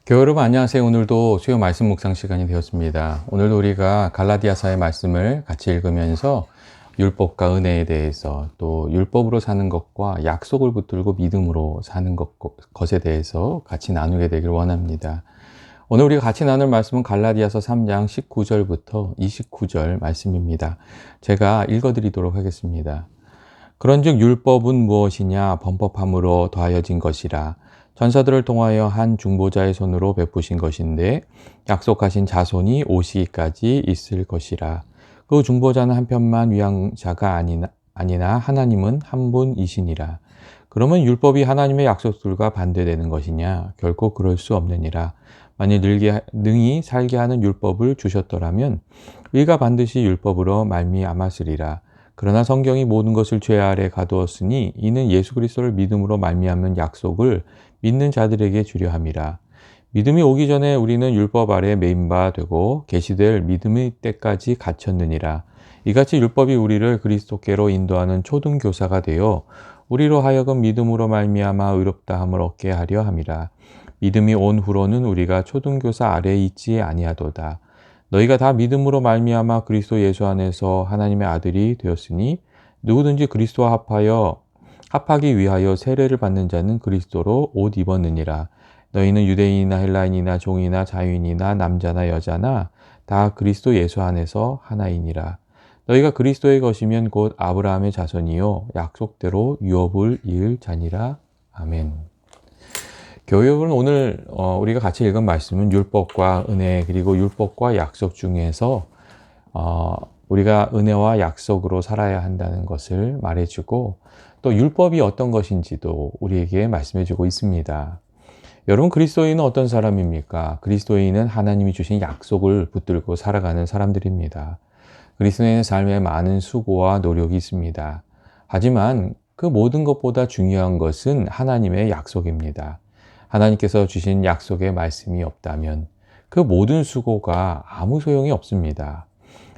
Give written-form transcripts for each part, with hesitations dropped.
교회 여러분 안녕하세요. 오늘도 수요 말씀 묵상 시간이 되었습니다. 오늘도 우리가 갈라디아서의 말씀을 같이 읽으면서 율법과 은혜에 대해서 또 율법으로 사는 것과 약속을 붙들고 믿음으로 사는 것에 대해서 같이 나누게 되길 원합니다. 오늘 우리가 같이 나눌 말씀은 갈라디아서 3장 19절부터 29절 말씀입니다. 제가 읽어드리도록 하겠습니다. 그런즉 율법은 무엇이냐? 범법함으로 더하여진 것이라. 전사들을 통하여 한 중보자의 손으로 베푸신 것인데 약속하신 자손이 오시기까지 있을 것이라. 그 중보자는 한편만 위한 자가 아니나 하나님은 한 분이시니라. 그러면 율법이 하나님의 약속들과 반대되는 것이냐? 결코 그럴 수 없느니라. 만일 능히 살게 하는 율법을 주셨더라면 의가 반드시 율법으로 말미암았으리라. 그러나 성경이 모든 것을 죄 아래 가두었으니 이는 예수 그리스도를 믿음으로 말미암는 약속을 믿는 자들에게 주려 함이라. 믿음이 오기 전에 우리는 율법 아래 매인 바 되고 계시될 믿음의 때까지 갇혔느니라. 이같이 율법이 우리를 그리스도께로 인도하는 초등교사가 되어 우리로 하여금 믿음으로 말미암아 의롭다함을 얻게 하려 함이라. 믿음이 온 후로는 우리가 초등교사 아래에 있지 아니하도다. 너희가 다 믿음으로 말미암아 그리스도 예수 안에서 하나님의 아들이 되었으니 누구든지 그리스도와 합하기 위하여 세례를 받는 자는 그리스도로 옷 입었느니라. 너희는 유대인이나 헬라인이나 종이나 자유인이나 남자나 여자나 다 그리스도 예수 안에서 하나이니라. 너희가 그리스도의 것이면 곧 아브라함의 자손이요 약속대로 유업을 이을 자니라. 아멘. 교육은 오늘 우리가 같이 읽은 말씀은 율법과 은혜 그리고 율법과 약속 중에서 우리가 은혜와 약속으로 살아야 한다는 것을 말해주고 또 율법이 어떤 것인지도 우리에게 말씀해주고 있습니다. 여러분, 그리스도인은 어떤 사람입니까? 그리스도인은 하나님이 주신 약속을 붙들고 살아가는 사람들입니다. 그리스도인의 삶에 많은 수고와 노력이 있습니다. 하지만 그 모든 것보다 중요한 것은 하나님의 약속입니다. 하나님께서 주신 약속의 말씀이 없다면 그 모든 수고가 아무 소용이 없습니다.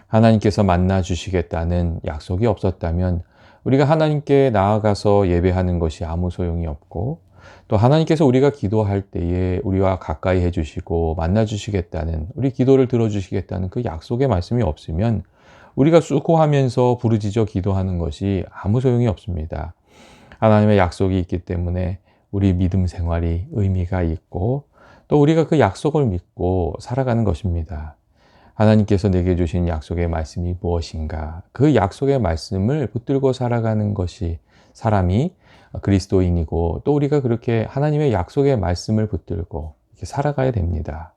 하나님께서 만나 주시겠다는 약속이 없었다면 우리가 하나님께 나아가서 예배하는 것이 아무 소용이 없고 또 하나님께서 우리가 기도할 때에 우리와 가까이 해주시고 만나 주시겠다는 우리 기도를 들어주시겠다는 그 약속의 말씀이 없으면 우리가 수고하면서 부르짖어 기도하는 것이 아무 소용이 없습니다. 하나님의 약속이 있기 때문에 우리 믿음 생활이 의미가 있고 또 우리가 그 약속을 믿고 살아가는 것입니다. 하나님께서 내게 주신 약속의 말씀이 무엇인가? 그 약속의 말씀을 붙들고 살아가는 것이 사람이 그리스도인이고 또 우리가 그렇게 하나님의 약속의 말씀을 붙들고 이렇게 살아가야 됩니다.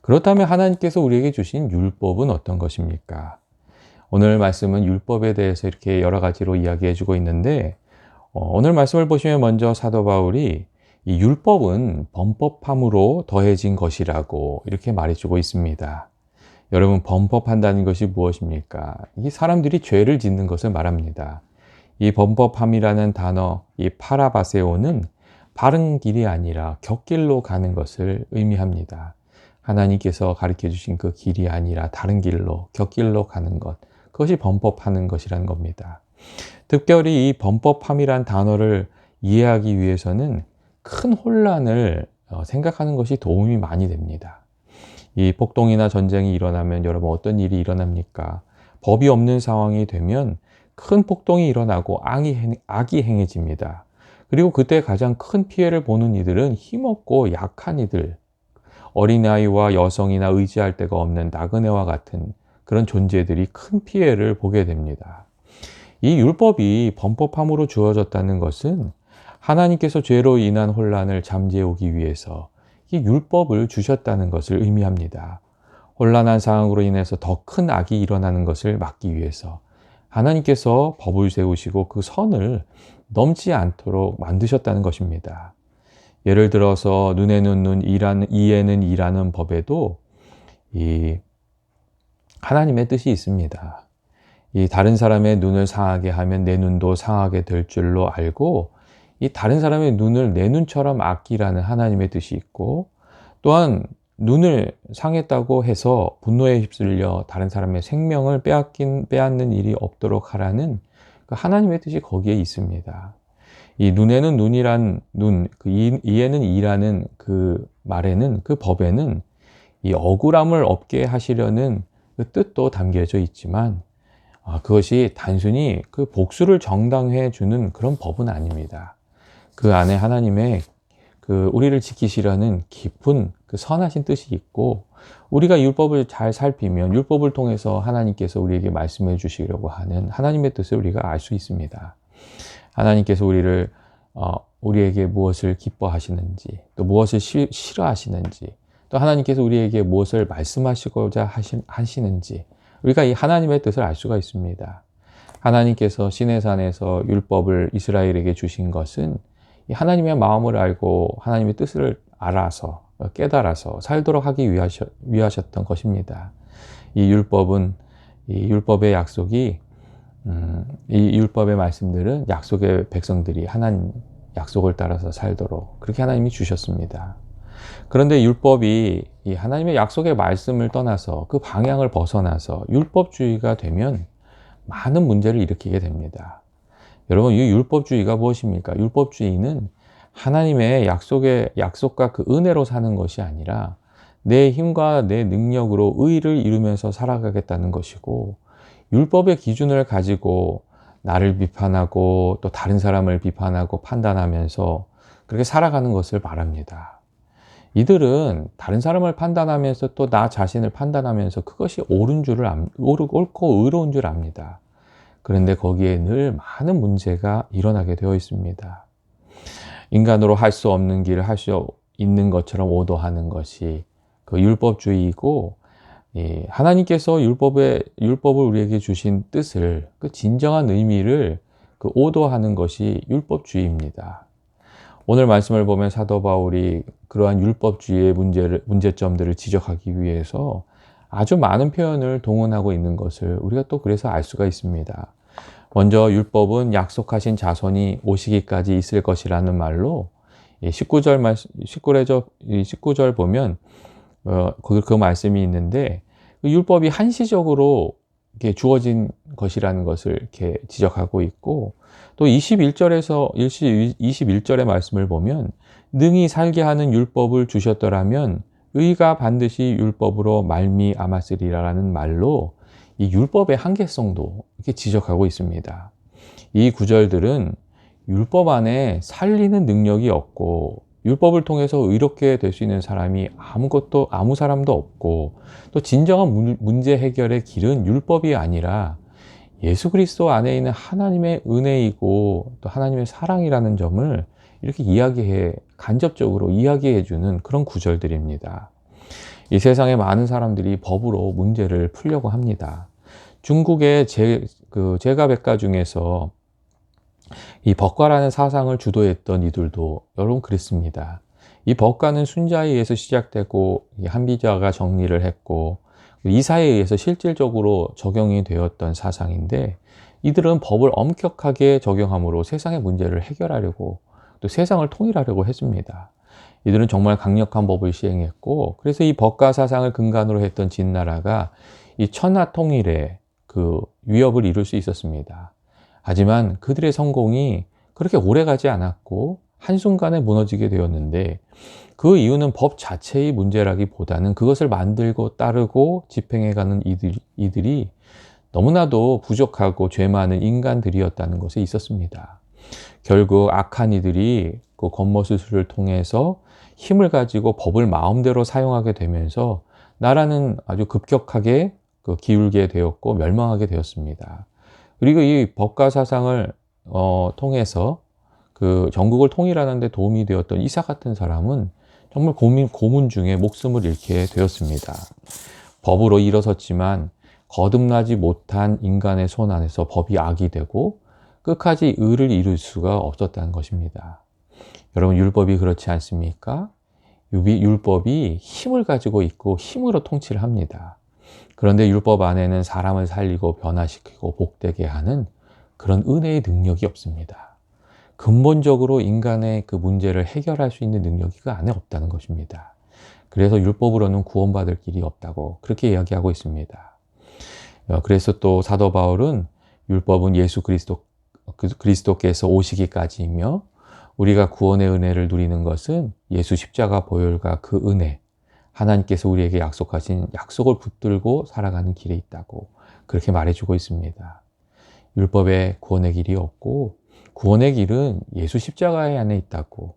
그렇다면 하나님께서 우리에게 주신 율법은 어떤 것입니까? 오늘 말씀은 율법에 대해서 이렇게 여러 가지로 이야기해 주고 있는데 오늘 말씀을 보시면 먼저 사도 바울이 이 율법은 범법함으로 더해진 것이라고 이렇게 말해주고 있습니다. 여러분, 범법한다는 것이 무엇입니까? 이 사람들이 죄를 짓는 것을 말합니다. 이 범법함이라는 단어, 이 파라바세오는 바른 길이 아니라 곁길로 가는 것을 의미합니다. 하나님께서 가르쳐 주신 그 길이 아니라 다른 길로, 곁길로 가는 것. 그것이 범법하는 것이라는 겁니다. 특별히 이 범법함이란 단어를 이해하기 위해서는 큰 혼란을 생각하는 것이 도움이 많이 됩니다. 이 폭동이나 전쟁이 일어나면 여러분 어떤 일이 일어납니까? 법이 없는 상황이 되면 큰 폭동이 일어나고 악이 행해집니다. 그리고 그때 가장 큰 피해를 보는 이들은 힘없고 약한 이들, 어린아이와 여성이나 의지할 데가 없는 나그네와 같은 그런 존재들이 큰 피해를 보게 됩니다. 이 율법이 범법함으로 주어졌다는 것은 하나님께서 죄로 인한 혼란을 잠재해 오기 위해서 이 율법을 주셨다는 것을 의미합니다. 혼란한 상황으로 인해서 더 큰 악이 일어나는 것을 막기 위해서 하나님께서 법을 세우시고 그 선을 넘지 않도록 만드셨다는 것입니다. 예를 들어서 눈에는 눈, 이에는 이라는 법에도 이 하나님의 뜻이 있습니다. 이 다른 사람의 눈을 상하게 하면 내 눈도 상하게 될 줄로 알고 이 다른 사람의 눈을 내 눈처럼 아끼라는 하나님의 뜻이 있고 또한 눈을 상했다고 해서 분노에 휩쓸려 다른 사람의 생명을 빼앗는 일이 없도록 하라는 그 하나님의 뜻이 거기에 있습니다. 이 눈에는 눈이란 눈, 그 이에는 이라는 그 말에는, 그 법에는 이 억울함을 없게 하시려는 그 뜻도 담겨져 있지만, 그것이 단순히 그 복수를 정당해 주는 그런 법은 아닙니다. 그 안에 하나님의 그 우리를 지키시려는 깊은 그 선하신 뜻이 있고, 우리가 율법을 잘 살피면 율법을 통해서 하나님께서 우리에게 말씀해 주시려고 하는 하나님의 뜻을 우리가 알 수 있습니다. 하나님께서 우리에게 무엇을 기뻐하시는지, 또 무엇을 싫어하시는지, 또 하나님께서 우리에게 무엇을 말씀하시고자 하시는지, 우리가 이 하나님의 뜻을 알 수가 있습니다. 하나님께서 시내산에서 율법을 이스라엘에게 주신 것은 이 하나님의 마음을 알고 하나님의 뜻을 알아서 깨달아서 살도록 하기 위하셨던 것입니다. 이 율법의 약속이 이 율법의 말씀들은 약속의 백성들이 하나님 약속을 따라서 살도록 그렇게 하나님이 주셨습니다. 그런데 율법이 이 하나님의 약속의 말씀을 떠나서 그 방향을 벗어나서 율법주의가 되면 많은 문제를 일으키게 됩니다. 여러분, 이 율법주의가 무엇입니까? 율법주의는 하나님의 약속과 그 은혜로 사는 것이 아니라 내 힘과 내 능력으로 의를 이루면서 살아가겠다는 것이고, 율법의 기준을 가지고 나를 비판하고 또 다른 사람을 비판하고 판단하면서 그렇게 살아가는 것을 말합니다. 이들은 다른 사람을 판단하면서 또 나 자신을 판단하면서 그것이 옳고 의로운 줄 압니다. 그런데 거기에 늘 많은 문제가 일어나게 되어 있습니다. 인간으로 할 수 없는 길을 할 수 있는 것처럼 오도하는 것이 그 율법주의이고, 하나님께서 율법을 우리에게 주신 뜻을, 그 진정한 의미를 그 오도하는 것이 율법주의입니다. 오늘 말씀을 보면 사도 바울이 그러한 율법주의의 문제점들을 지적하기 위해서 아주 많은 표현을 동원하고 있는 것을 우리가 또 그래서 알 수가 있습니다. 먼저 율법은 약속하신 자손이 오시기까지 있을 것이라는 말로 19절 보면 그 말씀이 있는데, 율법이 한시적으로 이렇게 주어진 것이라는 것을 이렇게 지적하고 있고, 또 21절의 말씀을 보면 능히 살게 하는 율법을 주셨더라면 의가 반드시 율법으로 말미암았으리라는 말로 이 율법의 한계성도 이렇게 지적하고 있습니다. 이 구절들은 율법 안에 살리는 능력이 없고, 율법을 통해서 의롭게 될 수 있는 사람이 아무 사람도 없고, 또 진정한 문제 해결의 길은 율법이 아니라 예수 그리스도 안에 있는 하나님의 은혜이고 또 하나님의 사랑이라는 점을 이렇게 간접적으로 이야기해 주는 그런 구절들입니다. 이 세상에 많은 사람들이 법으로 문제를 풀려고 합니다. 중국의 제가백가 중에서 이 법과라는 사상을 주도했던 이들도 여러분 그랬습니다. 이 법과는 순자에 의해서 시작되고 한비자가 정리를 했고 이사에 의해서 실질적으로 적용이 되었던 사상인데, 이들은 법을 엄격하게 적용함으로 세상의 문제를 해결하려고 또 세상을 통일하려고 했습니다. 이들은 정말 강력한 법을 시행했고, 그래서 이 법과 사상을 근간으로 했던 진나라가 이 천하 통일의 그 위협을 이룰 수 있었습니다. 하지만 그들의 성공이 그렇게 오래가지 않았고 한순간에 무너지게 되었는데, 그 이유는 법 자체의 문제라기보다는 그것을 만들고 따르고 집행해가는 이들이 너무나도 부족하고 죄 많은 인간들이었다는 것에 있었습니다. 결국 악한 이들이 그 겉멋술을 통해서 힘을 가지고 법을 마음대로 사용하게 되면서 나라는 아주 급격하게 기울게 되었고 멸망하게 되었습니다. 그리고 이 법과 사상을 통해서 그 전국을 통일하는 데 도움이 되었던 이사 같은 사람은 정말 고문 중에 목숨을 잃게 되었습니다. 법으로 일어섰지만 거듭나지 못한 인간의 손 안에서 법이 악이 되고 끝까지 의를 이룰 수가 없었다는 것입니다. 여러분, 율법이 그렇지 않습니까? 율법이 힘을 가지고 있고 힘으로 통치를 합니다. 그런데 율법 안에는 사람을 살리고 변화시키고 복되게 하는 그런 은혜의 능력이 없습니다. 근본적으로 인간의 그 문제를 해결할 수 있는 능력이 그 안에 없다는 것입니다. 그래서 율법으로는 구원받을 길이 없다고 그렇게 이야기하고 있습니다. 그래서 또 사도 바울은 율법은 예수 그리스도 그리스도께서 오시기까지이며 우리가 구원의 은혜를 누리는 것은 예수 십자가 보혈과 그 은혜, 하나님께서 우리에게 약속하신 약속을 붙들고 살아가는 길에 있다고 그렇게 말해주고 있습니다. 율법에 구원의 길이 없고 구원의 길은 예수 십자가의 안에 있다고,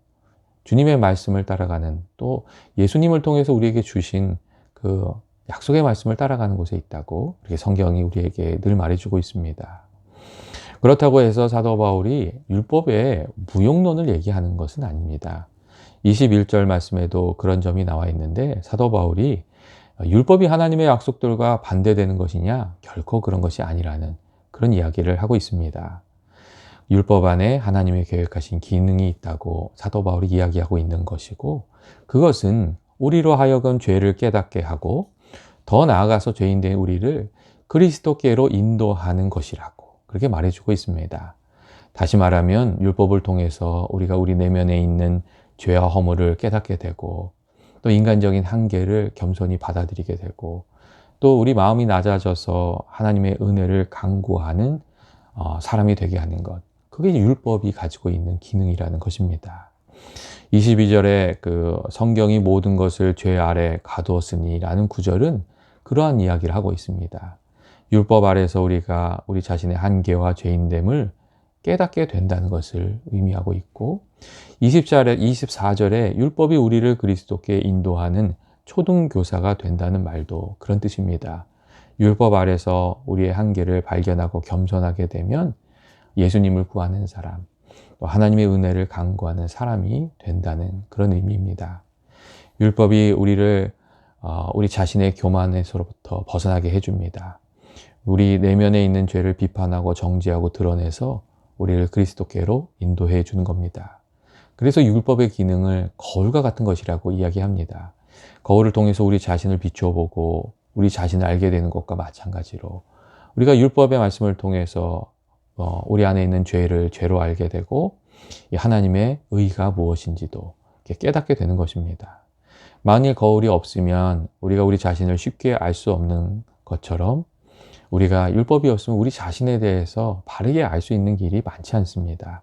주님의 말씀을 따라가는, 또 예수님을 통해서 우리에게 주신 그 약속의 말씀을 따라가는 곳에 있다고 이렇게 성경이 우리에게 늘 말해주고 있습니다. 그렇다고 해서 사도 바울이 율법의 무용론을 얘기하는 것은 아닙니다. 21절 말씀에도 그런 점이 나와 있는데, 사도 바울이 율법이 하나님의 약속들과 반대되는 것이냐? 결코 그런 것이 아니라는 그런 이야기를 하고 있습니다. 율법 안에 하나님의 계획하신 기능이 있다고 사도 바울이 이야기하고 있는 것이고, 그것은 우리로 하여금 죄를 깨닫게 하고 더 나아가서 죄인된 우리를 그리스도께로 인도하는 것이라고 그렇게 말해주고 있습니다. 다시 말하면 율법을 통해서 우리가 우리 내면에 있는 죄와 허물을 깨닫게 되고, 또 인간적인 한계를 겸손히 받아들이게 되고, 또 우리 마음이 낮아져서 하나님의 은혜를 간구하는 사람이 되게 하는 것, 그게 율법이 가지고 있는 기능이라는 것입니다. 22절에 그 성경이 모든 것을 죄 아래 가두었으니 라는 구절은 그러한 이야기를 하고 있습니다. 율법 아래서 우리가 우리 자신의 한계와 죄인됨을 깨닫게 된다는 것을 의미하고 있고, 24절에 율법이 우리를 그리스도께 인도하는 초등교사가 된다는 말도 그런 뜻입니다. 율법 아래서 우리의 한계를 발견하고 겸손하게 되면 예수님을 구하는 사람, 또 하나님의 은혜를 간구하는 사람이 된다는 그런 의미입니다. 율법이 우리를 우리 자신의 교만에서부터 벗어나게 해줍니다. 우리 내면에 있는 죄를 비판하고 정죄하고 드러내서 우리를 그리스도께로 인도해 주는 겁니다. 그래서 율법의 기능을 거울과 같은 것이라고 이야기합니다. 거울을 통해서 우리 자신을 비춰보고 우리 자신을 알게 되는 것과 마찬가지로, 우리가 율법의 말씀을 통해서 우리 안에 있는 죄를 죄로 알게 되고 하나님의 의가 무엇인지도 깨닫게 되는 것입니다. 만일 거울이 없으면 우리가 우리 자신을 쉽게 알 수 없는 것처럼, 우리가 율법이 없으면 우리 자신에 대해서 바르게 알 수 있는 길이 많지 않습니다.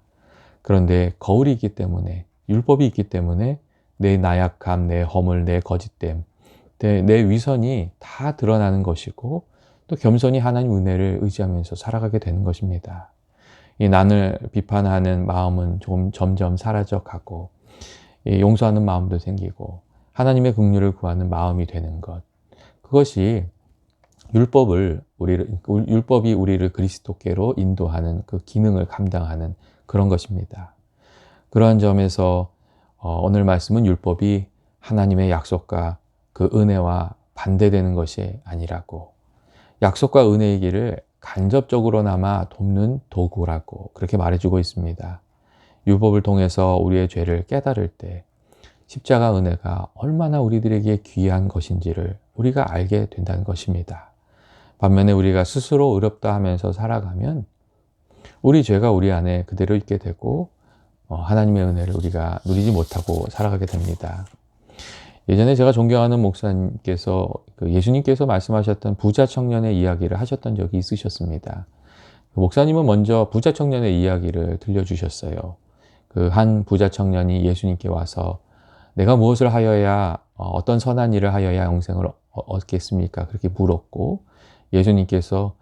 그런데 거울이 있기 때문에, 율법이 있기 때문에 내 나약함, 내 허물, 내 거짓됨, 내 위선이 다 드러나는 것이고, 또 겸손히 하나님 은혜를 의지하면서 살아가게 되는 것입니다. 이 나를 비판하는 마음은 점점 사라져가고, 용서하는 마음도 생기고 하나님의 긍휼을 구하는 마음이 되는 것, 그것이 율법이 우리를 그리스도께로 인도하는 그 기능을 감당하는 그런 것입니다. 그러한 점에서 오늘 말씀은 율법이 하나님의 약속과 그 은혜와 반대되는 것이 아니라고, 약속과 은혜의 길을 간접적으로나마 돕는 도구라고 그렇게 말해주고 있습니다. 율법을 통해서 우리의 죄를 깨달을 때 십자가 은혜가 얼마나 우리들에게 귀한 것인지를 우리가 알게 된다는 것입니다. 반면에 우리가 스스로 의롭다 하면서 살아가면 우리 죄가 우리 안에 그대로 있게 되고 하나님의 은혜를 우리가 누리지 못하고 살아가게 됩니다. 예전에 제가 존경하는 목사님께서 예수님께서 말씀하셨던 부자 청년의 이야기를 하셨던 적이 있으셨습니다. 목사님은 먼저 부자 청년의 이야기를 들려주셨어요. 그 한 부자 청년이 예수님께 와서 내가 무엇을 하여야, 어떤 선한 일을 하여야 영생을 얻겠습니까? 그렇게 물었고, 예수님께서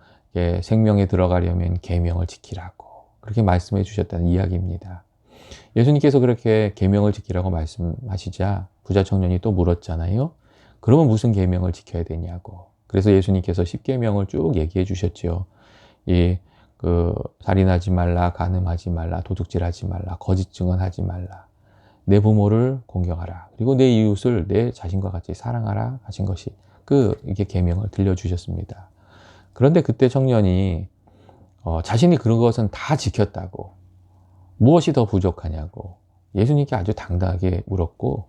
생명에 들어가려면 계명을 지키라고 그렇게 말씀해 주셨다는 이야기입니다. 예수님께서 그렇게 계명을 지키라고 말씀하시자 부자 청년이 또 물었잖아요. 그러면 무슨 계명을 지켜야 되냐고. 그래서 예수님께서 10계명을 쭉 얘기해 주셨죠. 살인하지 말라, 간음하지 말라, 도둑질하지 말라, 거짓 증언하지 말라, 내 부모를 공경하라, 그리고 내 이웃을 내 자신과 같이 사랑하라 하신 것이 이게 계명을 들려주셨습니다. 그런데 그때 청년이 자신이 그런 것은 다 지켰다고, 무엇이 더 부족하냐고 예수님께 아주 당당하게 물었고,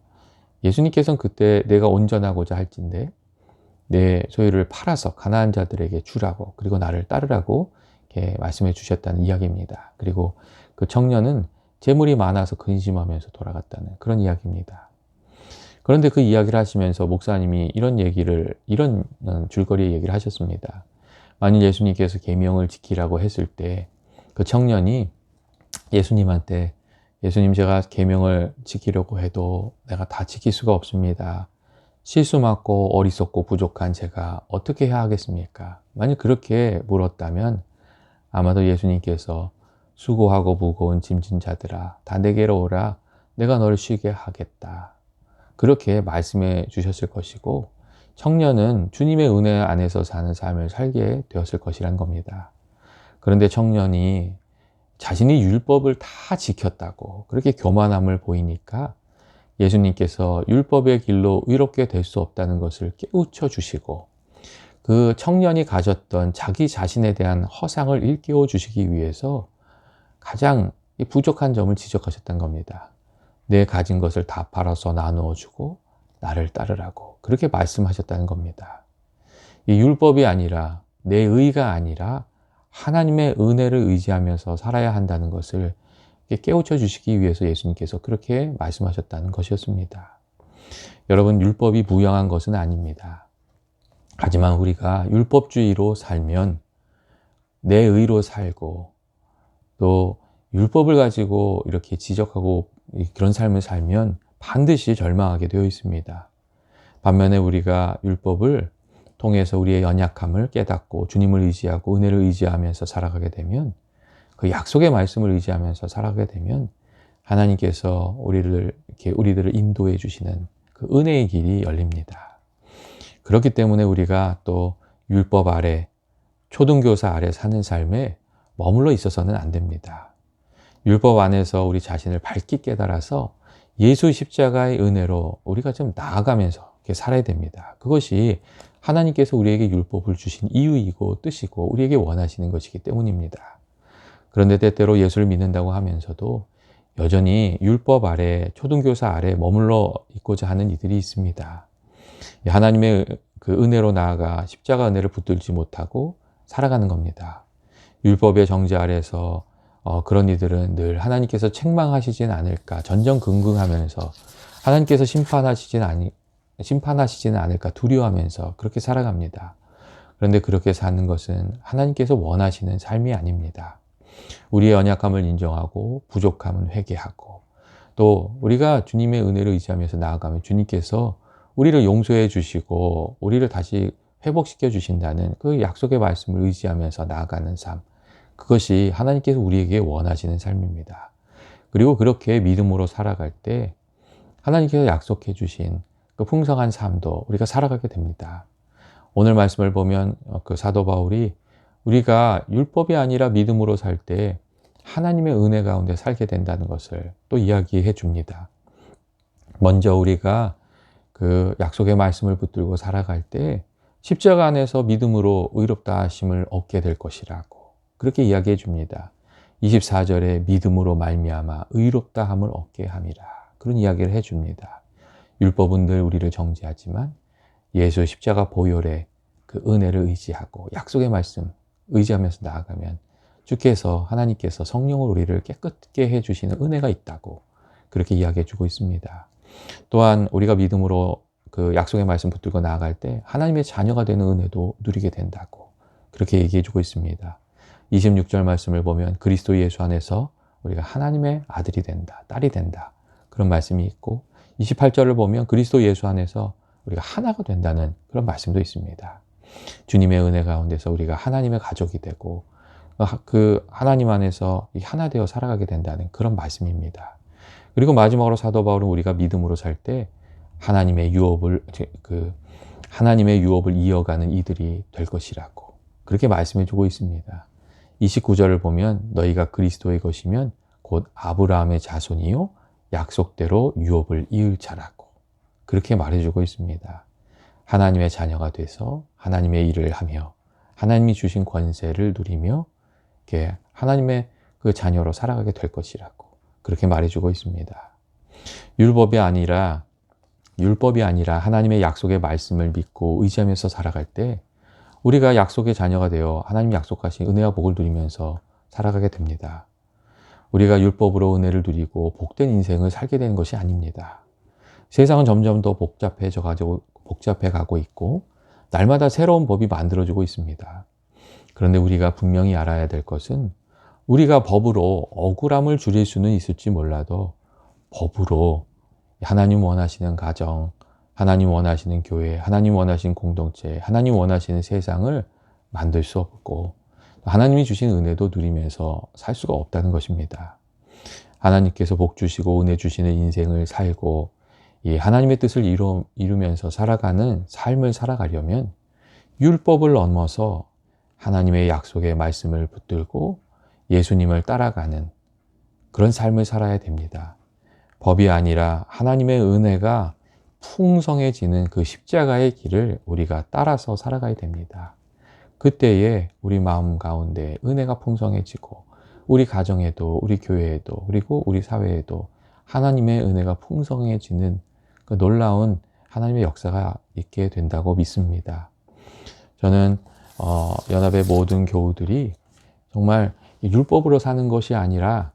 예수님께서는 그때 내가 온전하고자 할진대 내 소유를 팔아서 가난한 자들에게 주라고, 그리고 나를 따르라고 이렇게 말씀해 주셨다는 이야기입니다. 그리고 그 청년은 재물이 많아서 근심하면서 돌아갔다는 그런 이야기입니다. 그런데 그 이야기를 하시면서 목사님이 이런 줄거리의 얘기를 하셨습니다. 만일 예수님께서 계명을 지키라고 했을 때 그 청년이 예수님한테 예수님, 제가 계명을 지키려고 해도 내가 다 지킬 수가 없습니다. 실수 많고 어리석고 부족한 제가 어떻게 해야 하겠습니까? 만약 그렇게 물었다면 아마도 예수님께서 수고하고 무거운 짐진 자들아 다 내게로 오라, 내가 너를 쉬게 하겠다, 그렇게 말씀해 주셨을 것이고, 청년은 주님의 은혜 안에서 사는 삶을 살게 되었을 것이란 겁니다. 그런데 청년이 자신이 율법을 다 지켰다고 그렇게 교만함을 보이니까 예수님께서 율법의 길로 의롭게 될 수 없다는 것을 깨우쳐 주시고, 그 청년이 가졌던 자기 자신에 대한 허상을 일깨워 주시기 위해서 가장 부족한 점을 지적하셨던 겁니다. 내 가진 것을 다 팔아서 나누어 주고 나를 따르라고 그렇게 말씀하셨다는 겁니다. 이 율법이 아니라, 내 의가 아니라 하나님의 은혜를 의지하면서 살아야 한다는 것을 깨우쳐 주시기 위해서 예수님께서 그렇게 말씀하셨다는 것이었습니다. 여러분, 율법이 무용한 것은 아닙니다. 하지만 우리가 율법주의로 살면, 내 의로 살고 또 율법을 가지고 이렇게 지적하고 그런 삶을 살면 반드시 절망하게 되어 있습니다. 반면에 우리가 율법을 통해서 우리의 연약함을 깨닫고 주님을 의지하고 은혜를 의지하면서 살아가게 되면, 그 약속의 말씀을 의지하면서 살아가게 되면 하나님께서 우리들을 인도해 주시는 그 은혜의 길이 열립니다. 그렇기 때문에 우리가 또 율법 아래, 초등교사 아래 사는 삶에 머물러 있어서는 안 됩니다. 율법 안에서 우리 자신을 밝게 깨달아서 예수 십자가의 은혜로 우리가 좀 나아가면서 이렇게 살아야 됩니다. 그것이 하나님께서 우리에게 율법을 주신 이유이고 뜻이고 우리에게 원하시는 것이기 때문입니다. 그런데 때때로 예수를 믿는다고 하면서도 여전히 율법 아래, 초등교사 아래 머물러 있고자 하는 이들이 있습니다. 하나님의 그 은혜로 나아가 십자가 은혜를 붙들지 못하고 살아가는 겁니다. 율법의 정죄 아래서 그런 이들은 늘 하나님께서 책망하시진 않을까 전전긍긍하면서, 하나님께서 심판하시지는 않을까 두려워하면서 그렇게 살아갑니다. 그런데 그렇게 사는 것은 하나님께서 원하시는 삶이 아닙니다. 우리의 연약함을 인정하고 부족함은 회개하고, 또 우리가 주님의 은혜를 의지하면서 나아가면 주님께서 우리를 용서해 주시고 우리를 다시 회복시켜 주신다는 그 약속의 말씀을 의지하면서 나아가는 삶, 그것이 하나님께서 우리에게 원하시는 삶입니다. 그리고 그렇게 믿음으로 살아갈 때 하나님께서 약속해 주신 그 풍성한 삶도 우리가 살아가게 됩니다. 오늘 말씀을 보면 그 사도 바울이 우리가 율법이 아니라 믿음으로 살 때 하나님의 은혜 가운데 살게 된다는 것을 또 이야기해 줍니다. 먼저 우리가 그 약속의 말씀을 붙들고 살아갈 때 십자가 안에서 믿음으로 의롭다 하심을 얻게 될 것이라고 그렇게 이야기해 줍니다. 24절에 믿음으로 말미암아 의롭다 함을 얻게 함이라, 그런 이야기를 해 줍니다. 율법은 늘 우리를 정죄하지만 예수 십자가 보혈의 그 은혜를 의지하고 약속의 말씀 의지하면서 나아가면 주께서, 하나님께서 성령으로 우리를 깨끗게 해주시는 은혜가 있다고 그렇게 이야기해 주고 있습니다. 또한 우리가 믿음으로 그 약속의 말씀 붙들고 나아갈 때 하나님의 자녀가 되는 은혜도 누리게 된다고 그렇게 얘기해 주고 있습니다. 26절 말씀을 보면 그리스도 예수 안에서 우리가 하나님의 아들이 된다, 딸이 된다, 그런 말씀이 있고, 28절을 보면 그리스도 예수 안에서 우리가 하나가 된다는 그런 말씀도 있습니다. 주님의 은혜 가운데서 우리가 하나님의 가족이 되고 그 하나님 안에서 하나 되어 살아가게 된다는 그런 말씀입니다. 그리고 마지막으로 사도 바울은 우리가 믿음으로 살 때 하나님의 유업을 이어가는 이들이 될 것이라고 그렇게 말씀해 주고 있습니다. 29절을 보면 너희가 그리스도의 것이면 곧 아브라함의 자손이요 약속대로 유업을 이을 자라고 그렇게 말해주고 있습니다. 하나님의 자녀가 돼서 하나님의 일을 하며 하나님이 주신 권세를 누리며 이렇게 하나님의 그 자녀로 살아가게 될 것이라고 그렇게 말해주고 있습니다. 율법이 아니라 하나님의 약속의 말씀을 믿고 의지하면서 살아갈 때 우리가 약속의 자녀가 되어 하나님 약속하신 은혜와 복을 누리면서 살아가게 됩니다. 우리가 율법으로 은혜를 누리고 복된 인생을 살게 되는 것이 아닙니다. 세상은 점점 더 복잡해 가고 있고 날마다 새로운 법이 만들어지고 있습니다. 그런데 우리가 분명히 알아야 될 것은 우리가 법으로 억울함을 줄일 수는 있을지 몰라도 법으로 하나님 원하시는 가정, 하나님 원하시는 교회, 하나님 원하시는 공동체, 하나님 원하시는 세상을 만들 수 없고 하나님이 주신 은혜도 누리면서 살 수가 없다는 것입니다. 하나님께서 복 주시고 은혜 주시는 인생을 살고 이 하나님의 뜻을 이루면서 살아가는 삶을 살아가려면 율법을 넘어서 하나님의 약속의 말씀을 붙들고 예수님을 따라가는 그런 삶을 살아야 됩니다. 법이 아니라 하나님의 은혜가 풍성해지는 그 십자가의 길을 우리가 따라서 살아가야 됩니다. 그때에 우리 마음 가운데 은혜가 풍성해지고 우리 가정에도 우리 교회에도 그리고 우리 사회에도 하나님의 은혜가 풍성해지는 그 놀라운 하나님의 역사가 있게 된다고 믿습니다. 저는 연합의 모든 교우들이 정말 율법으로 사는 것이 아니라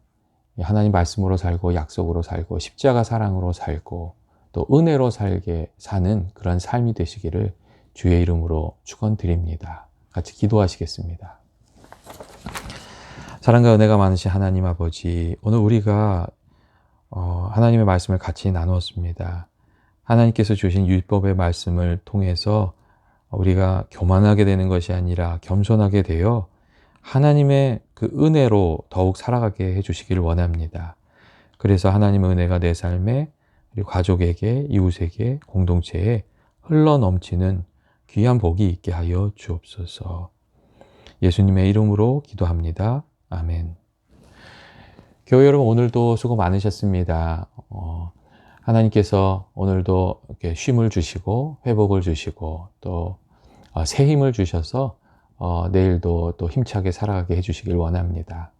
하나님 말씀으로 살고 약속으로 살고 십자가 사랑으로 살고 또 은혜로 살게 사는 그런 삶이 되시기를 주의 이름으로 축원드립니다. 같이 기도하시겠습니다. 사랑과 은혜가 많으신 하나님 아버지, 오늘 우리가 하나님의 말씀을 같이 나누었습니다. 하나님께서 주신 율법의 말씀을 통해서 우리가 교만하게 되는 것이 아니라 겸손하게 되어 하나님의 그 은혜로 더욱 살아가게 해주시기를 원합니다. 그래서 하나님의 은혜가 내 삶에 그리고 가족에게, 이웃에게, 공동체에 흘러넘치는 귀한 복이 있게 하여 주옵소서. 예수님의 이름으로 기도합니다. 아멘. 교회 여러분, 오늘도 수고 많으셨습니다. 하나님께서 오늘도 이렇게 쉼을 주시고 회복을 주시고 또 새 힘을 주셔서 내일도 또 힘차게 살아가게 해주시길 원합니다.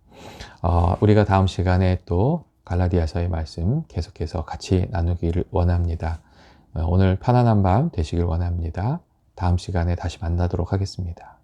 우리가 다음 시간에 또 갈라디아서의 말씀 계속해서 같이 나누기를 원합니다. 오늘 편안한 밤 되시길 원합니다. 다음 시간에 다시 만나도록 하겠습니다.